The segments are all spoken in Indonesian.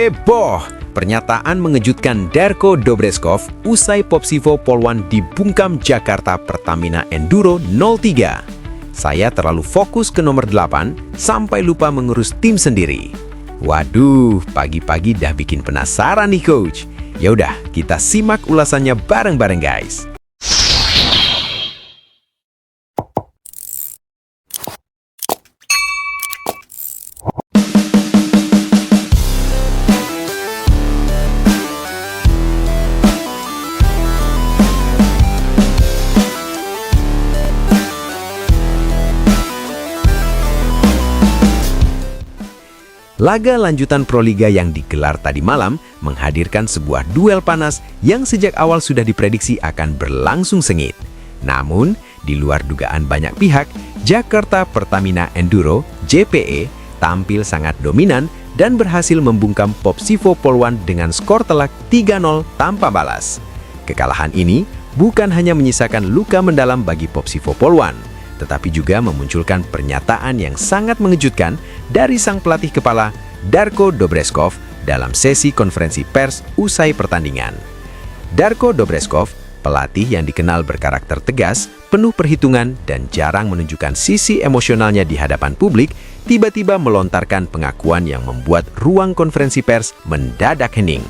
Heboh! Pernyataan mengejutkan Darko Dobreskov usai Popsivo Polwan dibungkam Jakarta Pertamina Enduro 03. Saya terlalu fokus ke nomor 8 sampai lupa mengurus tim sendiri. Waduh, pagi-pagi dah bikin penasaran nih coach. Yaudah, kita simak ulasannya bareng-bareng guys. Laga lanjutan Proliga yang digelar tadi malam menghadirkan sebuah duel panas yang sejak awal sudah diprediksi akan berlangsung sengit. Namun, di luar dugaan banyak pihak, Jakarta Pertamina Enduro (JPE) tampil sangat dominan dan berhasil membungkam Popsivo Polwan dengan skor telak 3-0 tanpa balas. Kekalahan ini bukan hanya menyisakan luka mendalam bagi Popsivo Polwan, tetapi juga memunculkan pernyataan yang sangat mengejutkan dari sang pelatih kepala Darko Dobreskov dalam sesi konferensi pers usai pertandingan. Darko Dobreskov, pelatih yang dikenal berkarakter tegas, penuh perhitungan, dan jarang menunjukkan sisi emosionalnya di hadapan publik, tiba-tiba melontarkan pengakuan yang membuat ruang konferensi pers mendadak hening.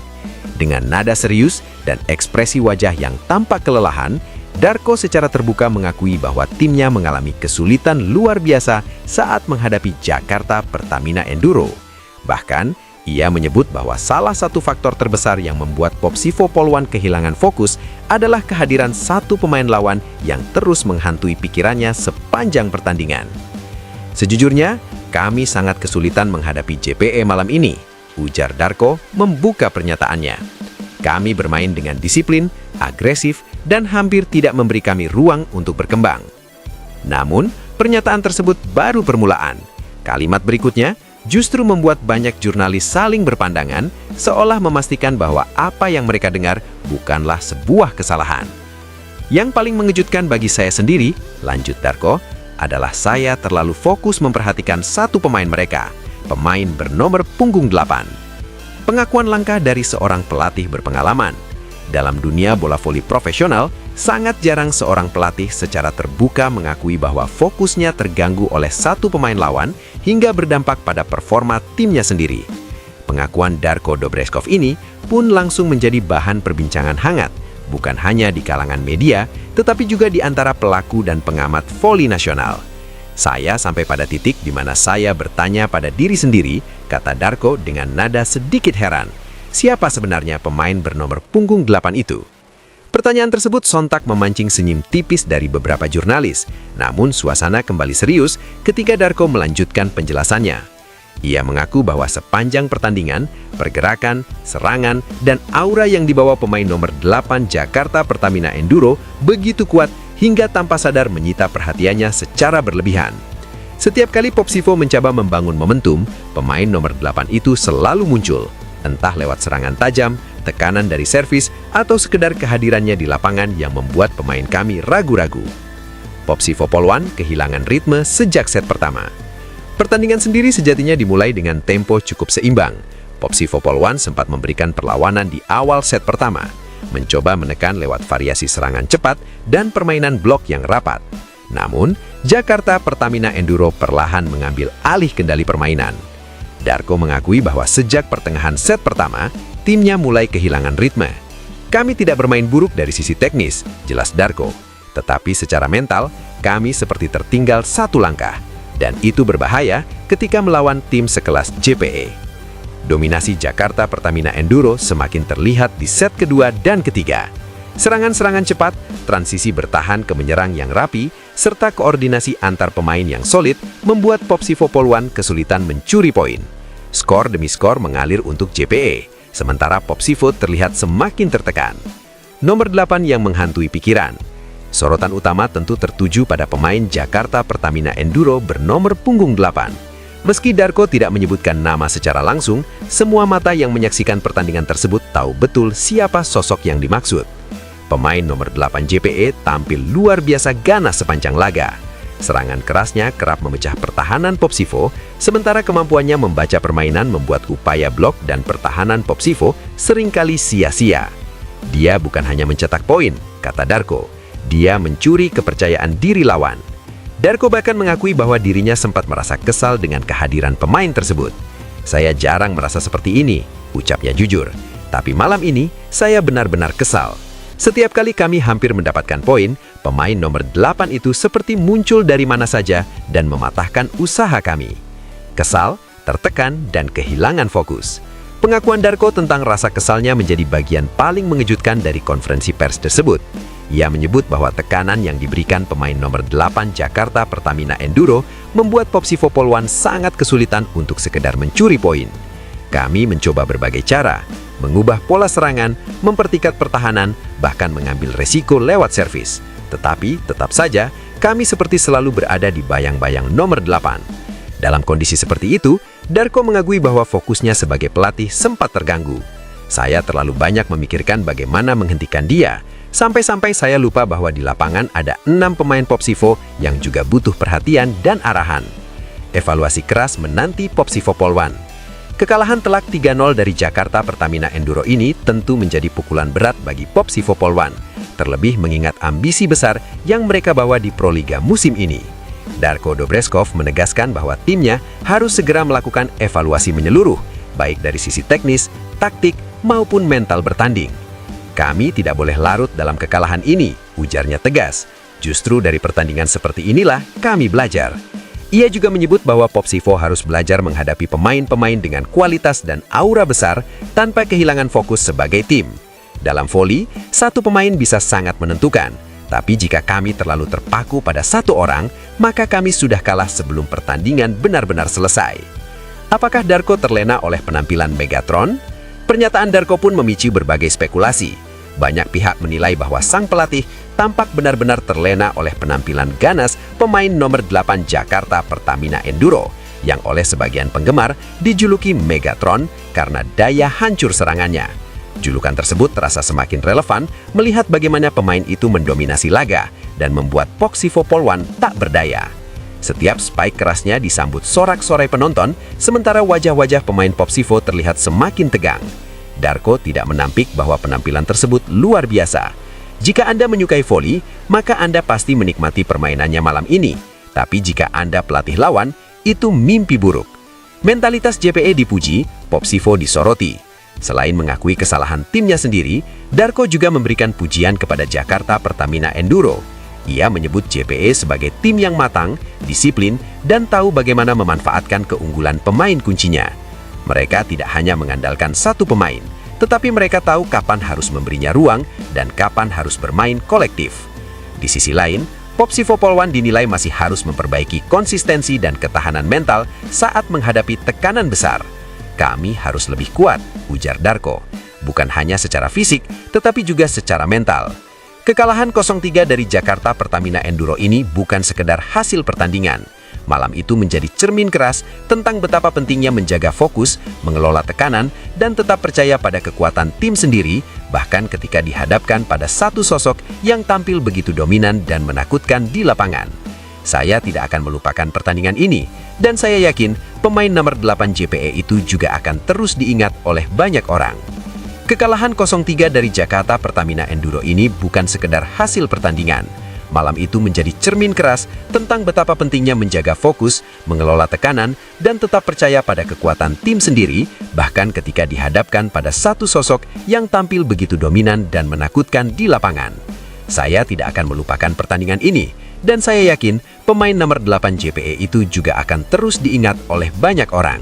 Dengan nada serius dan ekspresi wajah yang tampak kelelahan, Darko secara terbuka mengakui bahwa timnya mengalami kesulitan luar biasa saat menghadapi Jakarta Pertamina Enduro. Bahkan, ia menyebut bahwa salah satu faktor terbesar yang membuat Popsivo Polwan kehilangan fokus adalah kehadiran satu pemain lawan yang terus menghantui pikirannya sepanjang pertandingan. Sejujurnya, kami sangat kesulitan menghadapi JPE malam ini, ujar Darko membuka pernyataannya. Kami bermain dengan disiplin, agresif, dan hampir tidak memberi kami ruang untuk berkembang. Namun, pernyataan tersebut baru permulaan. Kalimat berikutnya justru membuat banyak jurnalis saling berpandangan, seolah memastikan bahwa apa yang mereka dengar bukanlah sebuah kesalahan. Yang paling mengejutkan bagi saya sendiri, lanjut Darko, adalah saya terlalu fokus memperhatikan satu pemain mereka, pemain bernomor punggung 8. Pengakuan langka dari seorang pelatih berpengalaman. Dalam dunia bola voli profesional, sangat jarang seorang pelatih secara terbuka mengakui bahwa fokusnya terganggu oleh satu pemain lawan hingga berdampak pada performa timnya sendiri. Pengakuan Darko Dobreskov ini pun langsung menjadi bahan perbincangan hangat, bukan hanya di kalangan media, tetapi juga di antara pelaku dan pengamat voli nasional. Saya sampai pada titik di mana saya bertanya pada diri sendiri, kata Darko dengan nada sedikit heran. Siapa sebenarnya pemain bernomor punggung 8 itu? Pertanyaan tersebut sontak memancing senyum tipis dari beberapa jurnalis, namun suasana kembali serius ketika Darko melanjutkan penjelasannya. Ia mengaku bahwa sepanjang pertandingan, pergerakan, serangan, dan aura yang dibawa pemain nomor 8 Jakarta Pertamina Enduro begitu kuat hingga tanpa sadar menyita perhatiannya secara berlebihan. Setiap kali Popsivo mencoba membangun momentum, pemain nomor 8 itu selalu muncul, entah lewat serangan tajam, tekanan dari servis, atau sekedar kehadirannya di lapangan yang membuat pemain kami ragu-ragu. Popsivo Polwan kehilangan ritme sejak set pertama. Pertandingan sendiri sejatinya dimulai dengan tempo cukup seimbang. Popsivo Polwan sempat memberikan perlawanan di awal set pertama, mencoba menekan lewat variasi serangan cepat dan permainan blok yang rapat. Namun, Jakarta Pertamina Enduro perlahan mengambil alih kendali permainan. Darko mengakui bahwa sejak pertengahan set pertama, timnya mulai kehilangan ritme. Kami tidak bermain buruk dari sisi teknis, jelas Darko. Tetapi secara mental, kami seperti tertinggal satu langkah. Dan itu berbahaya ketika melawan tim sekelas JPE. Dominasi Jakarta Pertamina Enduro semakin terlihat di set kedua dan ketiga. Serangan-serangan cepat, transisi bertahan ke menyerang yang rapi, serta koordinasi antar pemain yang solid membuat Popsivo Polwan kesulitan mencuri poin. Skor demi skor mengalir untuk JPE, sementara Popsivo terlihat semakin tertekan. Nomor 8 yang menghantui pikiran. Sorotan utama tentu tertuju pada pemain Jakarta Pertamina Enduro bernomor punggung 8. Meski Darko tidak menyebutkan nama secara langsung, semua mata yang menyaksikan pertandingan tersebut tahu betul siapa sosok yang dimaksud. Pemain nomor 8 JPE tampil luar biasa ganas sepanjang laga. Serangan kerasnya kerap memecah pertahanan Popsivo, Sementara kemampuannya membaca permainan membuat upaya blok dan pertahanan Popsivo seringkali sia-sia. Dia bukan hanya mencetak poin, kata Darko. Dia mencuri kepercayaan diri lawan. Darko bahkan mengakui bahwa dirinya sempat merasa kesal dengan kehadiran pemain tersebut. Saya jarang merasa seperti ini, ucapnya jujur. Tapi malam ini, saya benar-benar kesal. Setiap kali kami hampir mendapatkan poin, pemain nomor 8 itu seperti muncul dari mana saja dan mematahkan usaha kami. Kesal, tertekan, dan kehilangan fokus. Pengakuan Darko tentang rasa kesalnya menjadi bagian paling mengejutkan dari konferensi pers tersebut. Ia menyebut bahwa tekanan yang diberikan pemain nomor 8 Jakarta Pertamina Enduro membuat Popsivo Poluan sangat kesulitan untuk sekedar mencuri poin. Kami mencoba berbagai cara, mengubah pola serangan, mempertingkat pertahanan, bahkan mengambil resiko lewat servis. Tetapi tetap saja, kami seperti selalu berada di bayang-bayang nomor 8. Dalam kondisi seperti itu, Darko mengakui bahwa fokusnya sebagai pelatih sempat terganggu. Saya terlalu banyak memikirkan bagaimana menghentikan dia, sampai-sampai saya lupa bahwa di lapangan ada 6 pemain Popsivo yang juga butuh perhatian dan arahan. Evaluasi keras menanti Popsivo Poluan. Kekalahan telak 3-0 dari Jakarta Pertamina Enduro ini tentu menjadi pukulan berat bagi Popsivo Poluan, terlebih mengingat ambisi besar yang mereka bawa di Proliga musim ini. Darko Dobreskov menegaskan bahwa timnya harus segera melakukan evaluasi menyeluruh, baik dari sisi teknis, taktik, maupun mental bertanding. Kami tidak boleh larut dalam kekalahan ini, ujarnya tegas. Justru dari pertandingan seperti inilah kami belajar. Ia juga menyebut bahwa Popsivo harus belajar menghadapi pemain-pemain dengan kualitas dan aura besar tanpa kehilangan fokus sebagai tim. Dalam voli, satu pemain bisa sangat menentukan, tapi jika kami terlalu terpaku pada satu orang, maka kami sudah kalah sebelum pertandingan benar-benar selesai. Apakah Darko terlena oleh penampilan Megatron? Pernyataan Darko pun memicu berbagai spekulasi. Banyak pihak menilai bahwa sang pelatih tampak benar-benar terlena oleh penampilan ganas pemain nomor 8 Jakarta Pertamina Enduro, yang oleh sebagian penggemar dijuluki Megatron karena daya hancur serangannya. Julukan tersebut terasa semakin relevan melihat bagaimana pemain itu mendominasi laga dan membuat Popsivo Poluan tak berdaya. Setiap spike kerasnya disambut sorak-sorai penonton, sementara wajah-wajah pemain Popsivo terlihat semakin tegang. Darko tidak menampik bahwa penampilan tersebut luar biasa. Jika Anda menyukai voli, maka Anda pasti menikmati permainannya malam ini. Tapi jika Anda pelatih lawan, itu mimpi buruk. Mentalitas JPE dipuji, Popsivo disoroti. Selain mengakui kesalahan timnya sendiri, Darko juga memberikan pujian kepada Jakarta Pertamina Enduro. Ia menyebut JPE sebagai tim yang matang, disiplin, dan tahu bagaimana memanfaatkan keunggulan pemain kuncinya. Mereka tidak hanya mengandalkan satu pemain, tetapi mereka tahu kapan harus memberinya ruang dan kapan harus bermain kolektif. Di sisi lain, Popsivo Poluan dinilai masih harus memperbaiki konsistensi dan ketahanan mental saat menghadapi tekanan besar. Kami harus lebih kuat, ujar Darko. Bukan hanya secara fisik, tetapi juga secara mental. Kekalahan 0-3 dari Jakarta Pertamina Enduro ini bukan sekedar hasil pertandingan. Malam itu menjadi cermin keras tentang betapa pentingnya menjaga fokus, mengelola tekanan, dan tetap percaya pada kekuatan tim sendiri, bahkan ketika dihadapkan pada satu sosok yang tampil begitu dominan dan menakutkan di lapangan. Saya tidak akan melupakan pertandingan ini, dan saya yakin pemain nomor 8 JPE itu juga akan terus diingat oleh banyak orang. Kekalahan 0-3 dari Jakarta Pertamina Enduro ini bukan sekedar hasil pertandingan. Malam itu menjadi cermin keras tentang betapa pentingnya menjaga fokus, mengelola tekanan, dan tetap percaya pada kekuatan tim sendiri, bahkan ketika dihadapkan pada satu sosok yang tampil begitu dominan dan menakutkan di lapangan. Saya tidak akan melupakan pertandingan ini, dan saya yakin pemain nomor 8 JPE itu juga akan terus diingat oleh banyak orang.